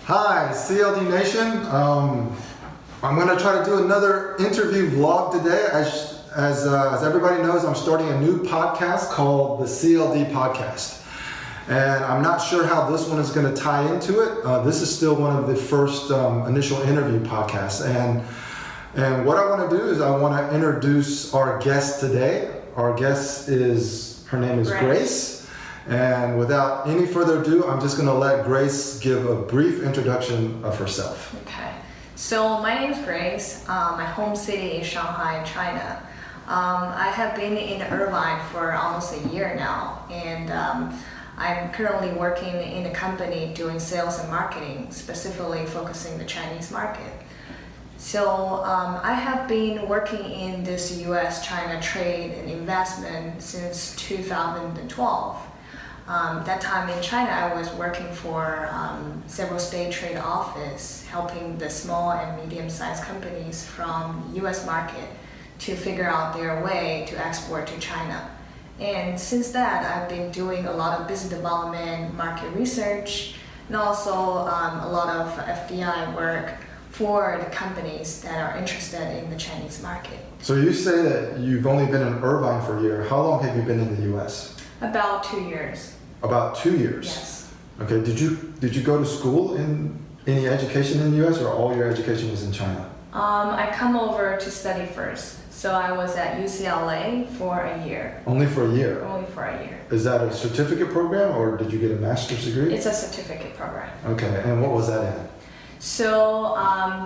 Hi, CLD Nation. I'm going to try to do another interview vlog today. As everybody knows, I'm starting a new podcast called the CLD Podcast. And I'm not sure how this one is going to tie into it. This is still one of the first initial interview podcasts. And what I want to do is I want to introduce our guest today. Our guest her name is Grace. And without any further ado, I'm just going to let Grace give a brief introduction of herself. Okay, so my name is Grace. My home city is Shanghai, China. I have been in Irvine for almost a year now, and I'm currently working in a company doing sales and marketing, specifically focusing the Chinese market. So I have been working in this US-China trade and investment since 2012. That time in China, I was working for several state trade office, helping the small and medium-sized companies from US market to figure out their way to export to China. And since that, I've been doing a lot of business development, market research, and also a lot of FDI work for the companies that are interested in the Chinese market. So you say that you've only been in Irvine for a year. How long have you been in the US? About 2 years. About 2 years? Yes. Okay, did you go to school in any education in the US, or all your education was in China? I come over to study first. So I was at UCLA for a year. Only for a year? Only for a year. Is that a certificate program, or did you get a master's degree? It's a certificate program. Okay, and what was that in? So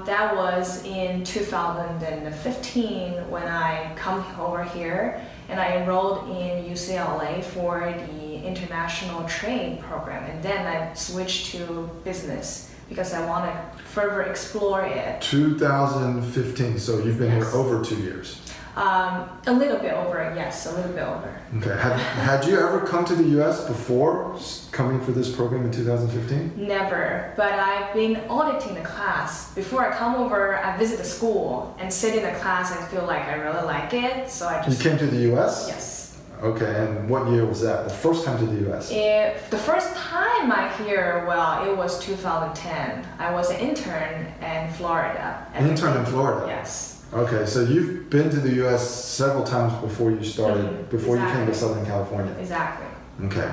that was in 2015 when I come over here and I enrolled in UCLA for the international trade program, and then I switched to business because I want to further explore it. 2015, so you've been here over 2 years. A little bit over, yes, a little bit over. Okay, had you ever come to the US before coming for this program in 2015? Never, but I've been auditing the class. Before I come over, I visit the school and sit in the class and feel like I really like it, so I just... You came to the US? Yes. Okay, and what year was that? The first time to the US? The first time I hear, well, it was 2010. I was an intern in Florida. Intern in Florida? Yes. Okay, so you've been to the US several times before you started, before exactly. You came to Southern California. Exactly. Okay,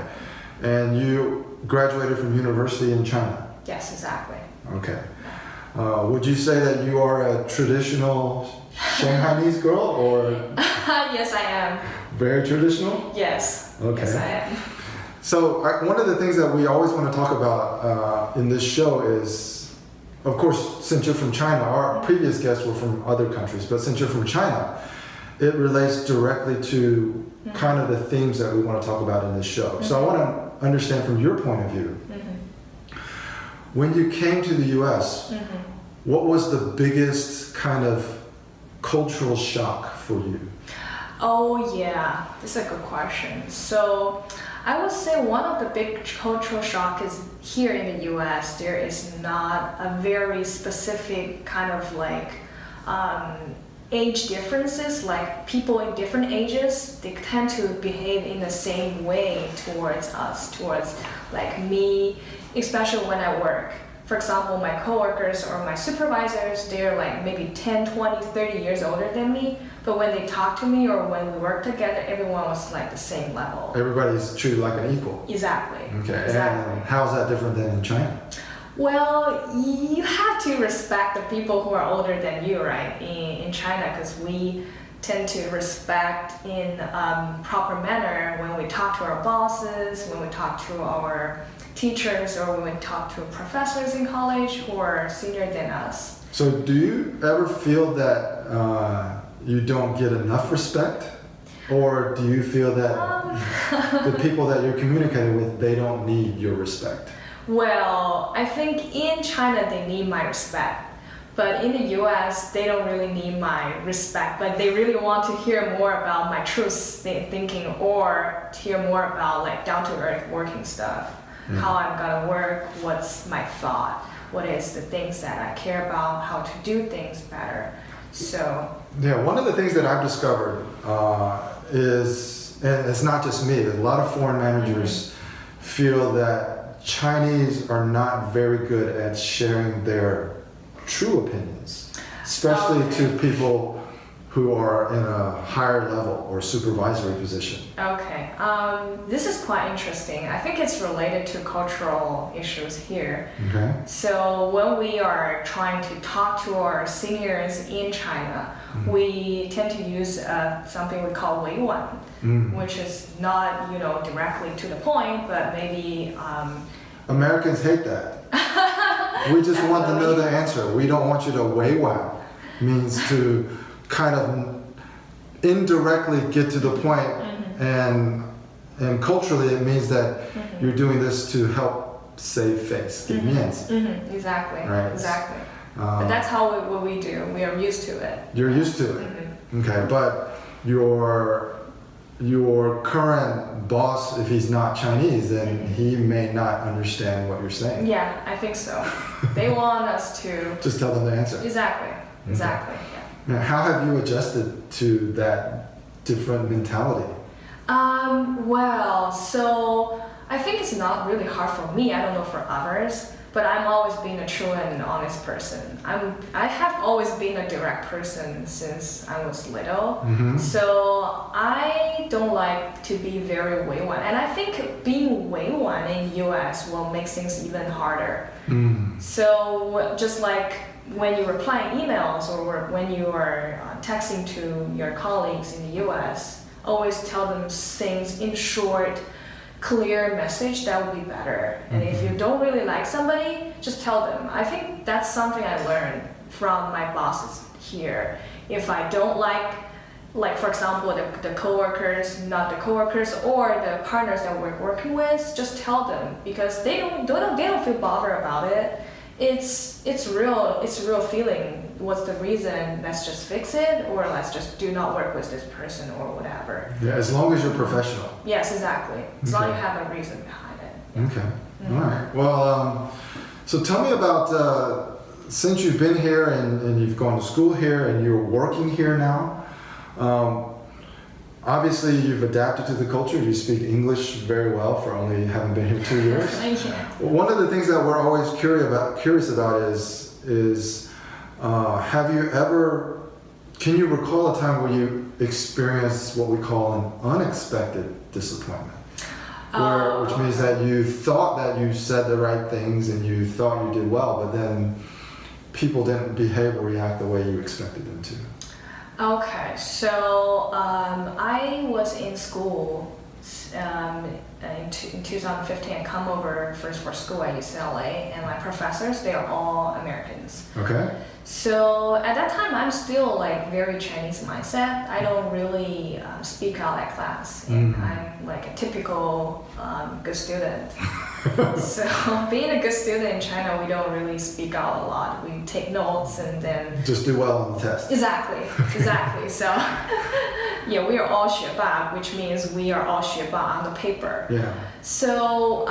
and you graduated from university in China? Yes, exactly. Okay. Would you say that you are a traditional Shanghainese girl, or? Yes, I am. Very traditional? Yes. Okay. Yes, I am. So one of the things that we always want to talk about in this show is, of course, since you're from China, our previous guests were from other countries, but since you're from China, it relates directly to kind of the themes that we want to talk about in this show. So I want to understand from your point of view, when you came to the US, what was the biggest kind of cultural shock for you? Oh yeah, that's a good question. So I would say one of the big cultural shock is here in the US, there is not a very specific kind of like age differences, like people in different ages, they tend to behave in the same way towards us, towards like me, especially when I work. For example, my coworkers or my supervisors, they're like maybe 10, 20, 30 years older than me. But when they talk to me or when we work together, everyone was like the same level. Everybody's treated like an equal. Exactly. Okay, exactly. And how's that different than in China? Well, you have to respect the people who are older than you, right? In China, because we tend to respect in proper manner when we talk to our bosses, when we talk to our teachers, or when we talk to professors in college who are senior than us. So do you ever feel that you don't get enough respect? Or do you feel that the people that you're communicating with, they don't need your respect? Well, I think in China they need my respect. But in the US, they don't really need my respect, but they really want to hear more about my true thinking, or to hear more about like down-to-earth working stuff. How I'm gonna work, what's my thought, what is the things that I care about, how to do things better. So yeah, one of the things that I've discovered is, and it's not just me, a lot of foreign managers feel that Chinese are not very good at sharing their true opinions, especially to people who are in a higher level or supervisory position. Okay, this is quite interesting. I think it's related to cultural issues here. Okay. So when we are trying to talk to our seniors in China, we tend to use something we call 委婉, which is not, directly to the point, but maybe. Americans hate that. We just want to know the answer. We don't want you to 委婉, means to kind of indirectly get to the point, and culturally it means that you're doing this to help save face, 给面子. Exactly. Right. Exactly. But that's what we do. We are used to it. You're used to it. Okay, but your current boss, if he's not Chinese, then he may not understand what you're saying. Yeah, I think so. They want us to Just tell them the answer. Exactly. Exactly. Yeah. Now, how have you adjusted to that different mentality? Well, so I think it's not really hard for me. I don't know for others, but I'm always been a true and honest person. I have always been a direct person since I was little. So I don't like to be very 委婉, and I think being 委婉 in US will make things even harder. So just like when you reply emails or when you are texting to your colleagues in the US, always tell them things in short, clear message. That would be better. And if you don't really like somebody, just tell them. I think that's something I learned from my bosses here. If I don't like for example, the coworkers, not the coworkers, or the partners that we're working with, just tell them, because they don't feel bothered about it. It's real feeling. What's the reason? Let's just fix it, or let's just do not work with this person or whatever. Yeah, as long as you're professional. Yes, exactly. As long as you have a reason behind it. Yeah. Okay. All right. Well, so tell me about since you've been here and you've gone to school here and you're working here now. Obviously, you've adapted to the culture. You speak English very well for only having been here 2 years. Thank you. One of the things that we're always curious about is have you ever, can you recall a time where you experienced what we call an unexpected disappointment? Which means that you thought that you said the right things and you thought you did well, but then people didn't behave or react the way you expected them to. Okay, so I was in school in 2015. I come over first for school at UCLA, and my professors, they are all Americans. Okay. So at that time, I'm still like very Chinese mindset. I don't really speak out at class, and I'm like a typical good student. So being a good student in China, we don't really speak out a lot. We take notes and then just do well on the test. Exactly. So yeah, we are all 学霸, which means we are all 学霸 on the paper. Yeah. So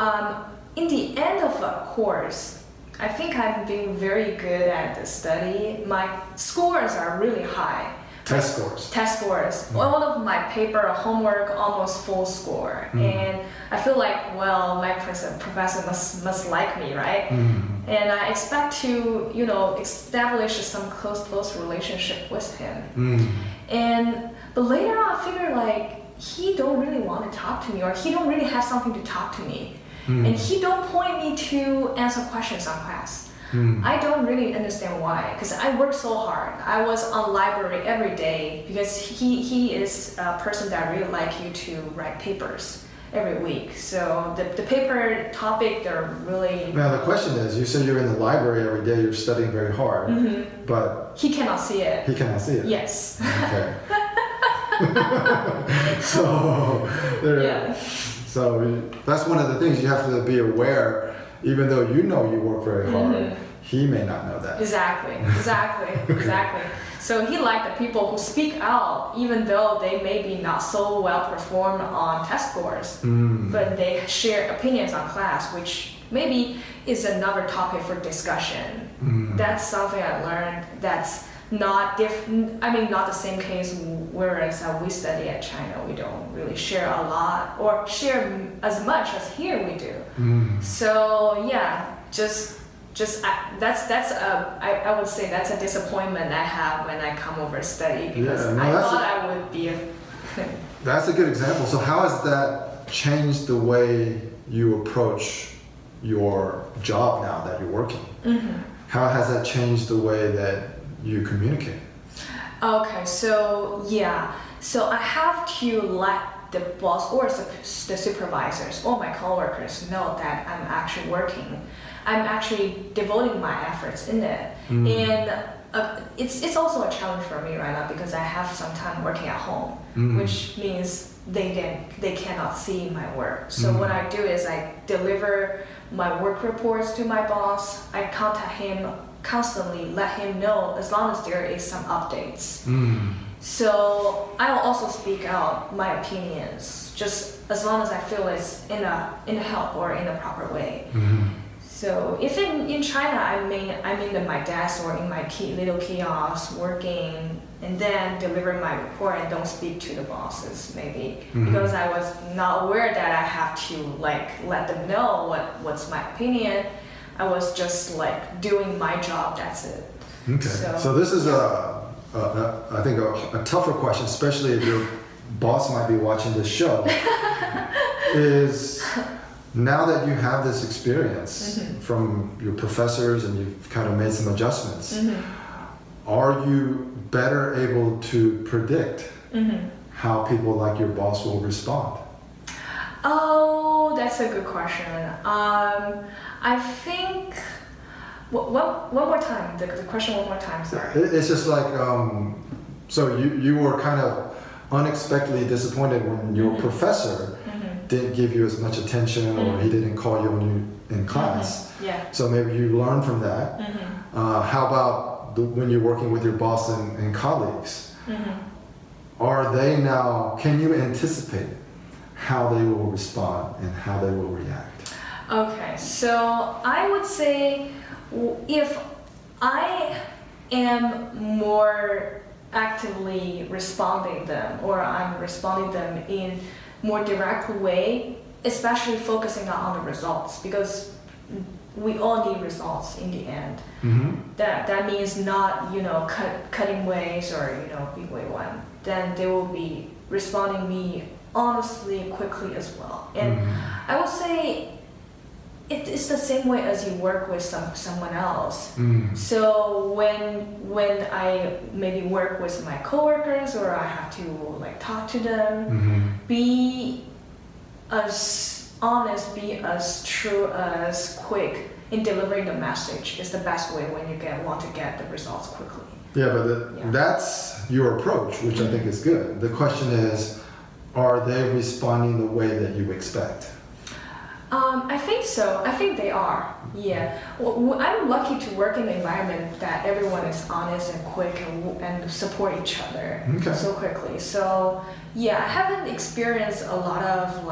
in the end of a course, I think I've been very good at the study. My scores are really high. Test scores. All of my paper, homework, almost full score. And I feel like, well, my professor must like me, right? And I expect to, establish some close relationship with him. But later on, I figured like, he don't really want to talk to me, or he don't really have something to talk to me. And he don't point me to answer questions on class. I don't really understand why, because I work so hard. I was on library every day because he is a person that really like you to write papers every week. So the paper topic, they're really... Now the question is, you say you're in the library every day, you're studying very hard, but... He cannot see it. He cannot see it? Yes. Okay. So that's one of the things you have to be aware, even though you know you work very hard, he may not know that. Exactly. So he liked the people who speak out, even though they may be not so well performed on test scores, but they share opinions on class, which maybe is another topic for discussion. That's something I learned. That's not not the same case whereas we study at China, we don't really share a lot or share as much as here we do. So yeah, I would say that's a disappointment I have when I come over study, because I thought I would be That's a good example. So how has that changed the way you approach your job now that you're working? How has that changed the way that you communicate? Okay, so yeah, so I have to let the boss or the supervisors or my coworkers know that I'm actually working. I'm actually devoting my efforts in it. And it's also a challenge for me right now, because I have some time working at home, which means they cannot see my work. So what I do is I deliver my work reports to my boss. I contact him constantly, let him know as long as there is some updates. So I'll also speak out my opinions, just as long as I feel it's in a help or in a proper way. So if in China I'm in my desk or in my little kiosk working, and then deliver my report and don't speak to the bosses, maybe because I was not aware that I have to let them know what's my opinion. I was just doing my job. That's it. Okay. So this is I think a tougher question, especially if your boss might be watching this show. Is now that you have this experience from your professors and you've kind of made some adjustments, are you better able to predict how people like your boss will respond? Oh, that's a good question. I think, one more time, the question one more time, sorry. It's just like, so you were kind of unexpectedly disappointed when your professor didn't give you as much attention, or he didn't call you in class. Yeah. So maybe you learned from that. How about when you're working with your boss and colleagues? Are they now, can you anticipate how they will respond and how they will react? Okay, so I would say if I am more actively responding them, or I'm responding them in more direct way, especially focusing on the results, because we all need results in the end. That means not cutting ways or big way one. Then they will be responding me honestly, quickly as well. And I would say it's the same way as you work with someone else. So when I maybe work with my coworkers, or I have to talk to them, be as honest, be as true, as quick in delivering the message is the best way when you want to get the results quickly. Yeah, but that's your approach, which I think is good. The question is, are they responding the way that you expect? I think so. I think they are. Yeah. Well, I'm lucky to work in an environment that everyone is honest and quick and support each other so quickly. So yeah, I haven't experienced a lot of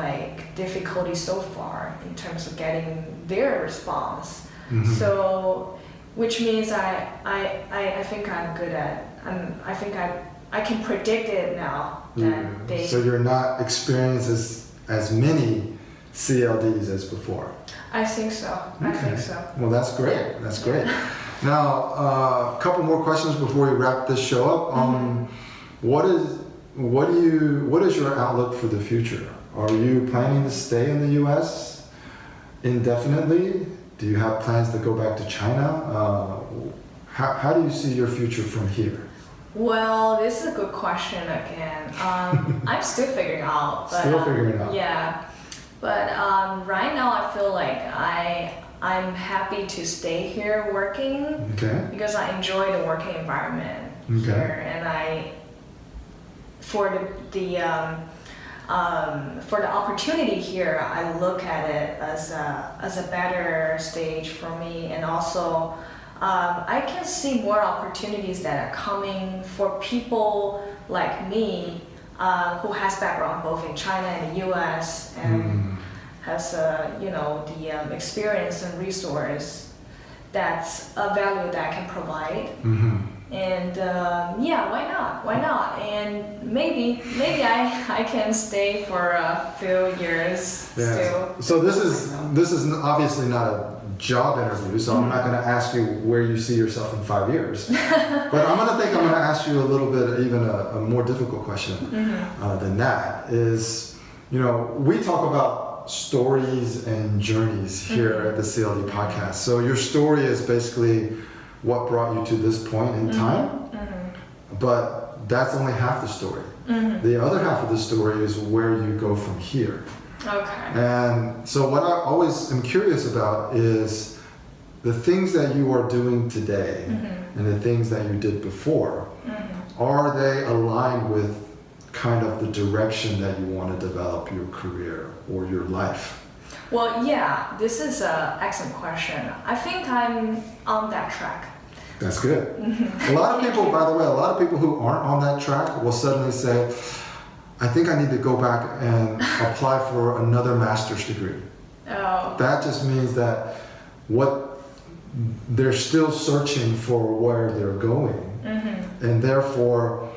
difficulty so far in terms of getting their response. So, which means I think I'm good at. I think I can predict it now that they. So you're not experiencing as many CLDs as before? I think so. I think so. Well, that's great. That's great. Now, a couple more questions before we wrap this show up. What is your outlook for the future? Are you planning to stay in the U.S. indefinitely? Do you have plans to go back to China? How do you see your future from here? Well, this is a good question again. I'm still figuring out. But, Still figuring out. Yeah. But right now I feel like I'm happy to stay here working because I enjoy the working environment here, and for the opportunity here, I look at it as a better stage for me, and also I can see more opportunities that are coming for people like me. Who has background both in China and the U.S. and has the experience and resource that's a value that I can provide. And yeah, why not? Why not? And maybe I can stay for a few years still. So this is obviously not a job interview, so I'm not going to ask you where you see yourself in 5 years. But I'm going to ask you a little bit, even a more difficult question than that. Is, we talk about stories and journeys here at the CLD podcast. So your story is basically what brought you to this point in time, but that's only half the story. The other half of the story is where you go from here. Okay. And so what I always am curious about is the things that you are doing today and the things that you did before, are they aligned with kind of the direction that you want to develop your career or your life? Well, yeah, this is an excellent question. I think I'm on that track. That's good. A lot of people, by the way, who aren't on that track will suddenly say, I think I need to go back and apply for another master's degree. Oh. That just means that they're still searching for where they're going, and therefore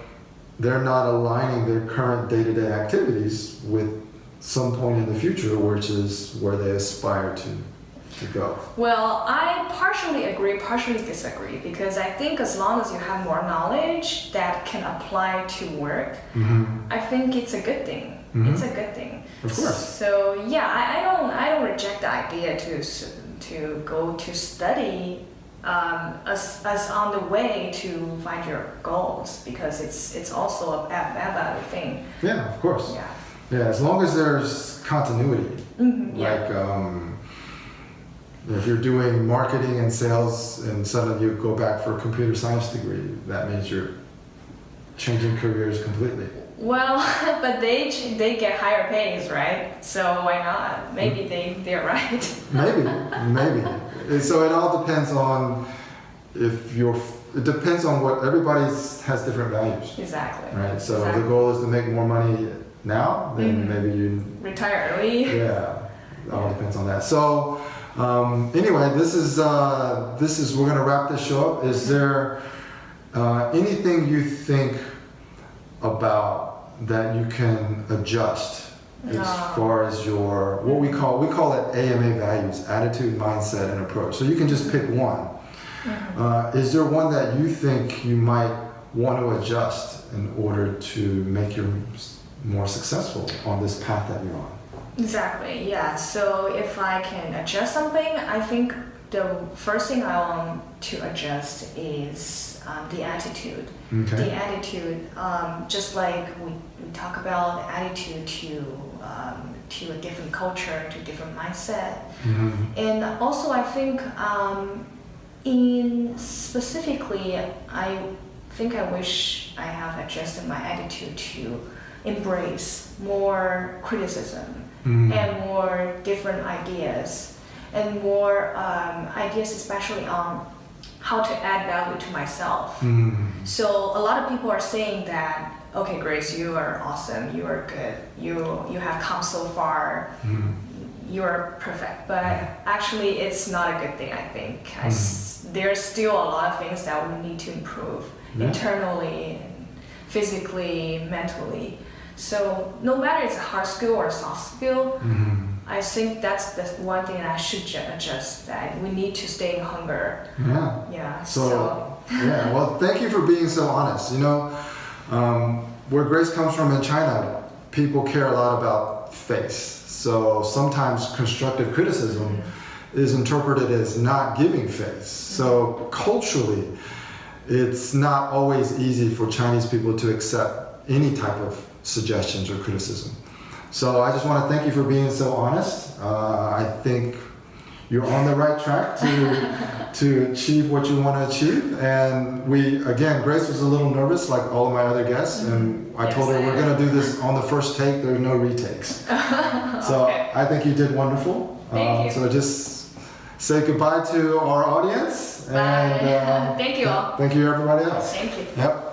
they're not aligning their current day-to-day activities with some point in the future, which is where they aspire to go. Well, I partially agree, partially disagree, because I think as long as you have more knowledge that can apply to work, I think it's a good thing. It's a good thing. Of course. So yeah, I don't reject the idea to go to study as on the way to find your goals, because it's also a valid thing. Yeah, of course. Yeah. As long as there's continuity. Like if you're doing marketing and sales and suddenly you go back for a computer science degree, that means you're changing careers completely. Well, but they get higher pays, right? So why not? Maybe they're right. Maybe. So it all depends on it depends on what everybody has different values. Exactly. Right. So if the goal is to make more money now, then maybe you retire early. Yeah. It all depends on that. So anyway, this is we're gonna wrap this show up. Is there anything you think about that you can adjust as far as your what we call it AMA values, attitude, mindset, and approach? So you can just pick one. Is there one that you think you might want to adjust in order to make you more successful on this path that you're on? Exactly, yeah. So if I can adjust something, I think the first thing I want to adjust is the attitude. Okay. The attitude, just like we talk about the attitude to a different culture, to a different mindset. And also I think specifically, I think I wish I have adjusted my attitude to embrace more criticism and more different ideas, and more ideas especially on how to add value to myself. So a lot of people are saying that, okay, Grace, you are awesome, you are good, you have come so far, you are perfect. But actually it's not a good thing, I think. There's still a lot of things that we need to improve internally, physically, mentally. So no matter it's a hard skill or a soft skill, I think that's the one thing that I should adjust, that we need to stay in hunger. Yeah. So yeah, well, thank you for being so honest. Where Grace comes from in China, people care a lot about face. So sometimes constructive criticism is interpreted as not giving face. So culturally, it's not always easy for Chinese people to accept any type of suggestions or criticism. So I just want to thank you for being so honest. I think you're on the right track to achieve what you want to achieve. And Grace was a little nervous, like all of my other guests, and I told her we're going to do this on the first take. There's no retakes. So I think you did wonderful. Thank you. So just say goodbye to our audience. Bye. And thank you all. Thank you, everybody else. Thank you. Yep.